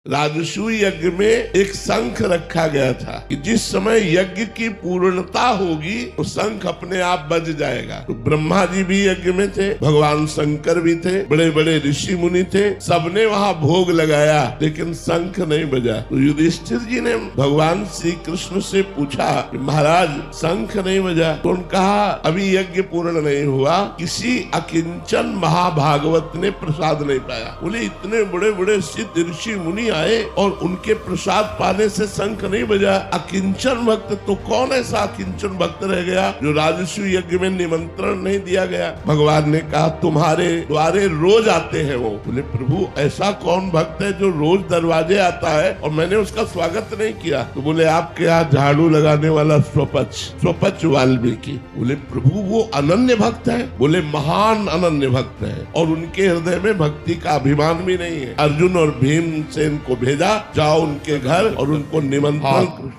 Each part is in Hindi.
राजसूय यज्ञ में एक शंख रखा गया था कि जिस समय यज्ञ की पूर्णता होगी तो शंख अपने आप बज जाएगा। तो ब्रह्मा जी भी यज्ञ में थे, भगवान शंकर भी थे, बड़े बड़े ऋषि मुनि थे, सबने वहां भोग लगाया लेकिन शंख नहीं बजा। तो युधिष्ठिर जी ने भगवान श्री कृष्ण से पूछा कि महाराज शंख नहीं बजा। तो उन्होंने कहा अभी यज्ञ पूर्ण नहीं हुआ, किसी अकिंचन महाभागवत ने प्रसाद नहीं पाया। बोले इतने बड़े बड़े सिद्ध ऋषि मुनि आए और उनके प्रसाद पाने से शंख नहीं बजा। अकिंचन भक्त तो कौन ऐसा अकिंचन भक्त रह गया जो राजसूय यज्ञ में निमंत्रण नहीं दिया गया। भगवान ने कहा तुम्हारे द्वारे रोज आते हैं वो। बोले प्रभु ऐसा कौन भक्त है जो रोज दरवाजे आता है और मैंने उसका स्वागत नहीं किया। तो बोले आपके यहाँ झाड़ू लगाने वाला स्वपच वाल्मीकि। बोले प्रभु वो अनन्य भक्त है। बोले महान अनन्य भक्त है और उनके हृदय में भक्ति का अभिमान भी नहीं है। अर्जुन और भीमसेन को भेजा, जाओ उनके घर और उनको निमंत्रण।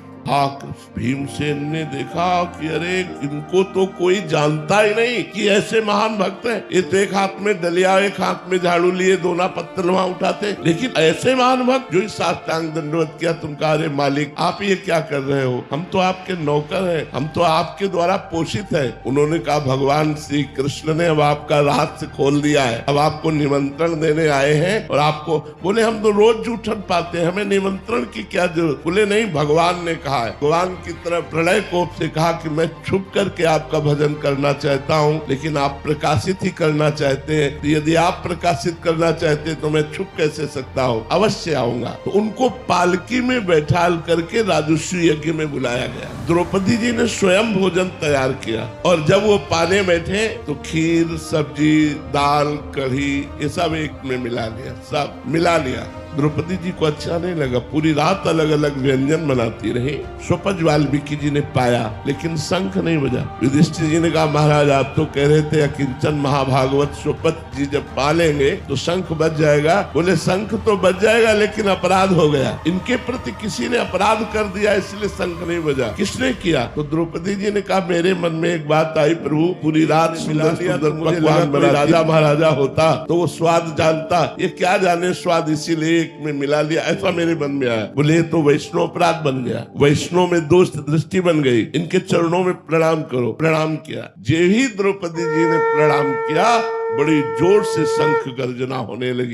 भीमसेन ने देखा कि अरे इनको तो कोई जानता ही नहीं कि ऐसे महान भक्त हैं। ये तो एक हाथ में डलिया एक हाथ में झाड़ू लिए दोना पत्थर वहां उठाते, लेकिन ऐसे महान भक्त जो इस साष्टांग दंडवत किया। तुम कहा अरे मालिक आप ये क्या कर रहे हो, हम तो आपके नौकर हैं, हम तो आपके द्वारा पोषित है। उन्होंने कहा भगवान श्री कृष्ण ने अब आपका रहस्य खोल दिया है, अब आपको निमंत्रण देने आए हैं और आपको। बोले हम तो रोज जूठन पाते हैं, हमें निमंत्रण की क्या जरूरत। बोले नहीं भगवान ने कहा, भगवान की तरफ प्रलय कोप से कहा कि मैं छुप करके आपका भजन करना चाहता हूँ, लेकिन आप प्रकाशित ही करना चाहते हैं। तो यदि आप प्रकाशित करना चाहते हैं तो मैं छुप कैसे सकता हूँ, अवश्य आऊंगा। तो उनको पालकी में बैठाल करके राजसूय यज्ञ में बुलाया गया। द्रौपदी जी ने स्वयं भोजन तैयार किया और जब वो पाने बैठे तो खीर सब्जी दाल कढ़ी ये सब एक में मिला लिया, सब मिला लिया। द्रौपदी जी को अच्छा नहीं लगा, पूरी रात अलग अलग व्यंजन बनाती रही। स्वपच वाल्मीकि जी ने पाया लेकिन शंख नहीं बजा। युधिष्ठिर जी ने कहा महाराज आप तो कह रहे थे अकिंचन महाभागवत स्वपच जी जब पालेंगे तो शंख बज जाएगा। बोले शंख तो बज जाएगा लेकिन अपराध हो गया, इनके प्रति किसी ने अपराध कर दिया इसलिए शंख नहीं बजा। किसने किया? तो द्रौपदी जी ने कहा मेरे मन में एक बात आई प्रभु, पूरी रात सुंदर सुंदर पकवान बना, राजा महाराजा होता तो वो स्वाद जानता, ये क्या जाने स्वाद, इसीलिए में मिला लिया, ऐसा मेरे मन में आया। बोले तो वैष्णव अपराध बन गया, वैष्णव में दोष दृष्टि बन गई, इनके चरणों में प्रणाम करो। प्रणाम किया। जे ही द्रौपदी जी ने प्रणाम किया बड़ी जोर से शंख गर्जना होने लगी।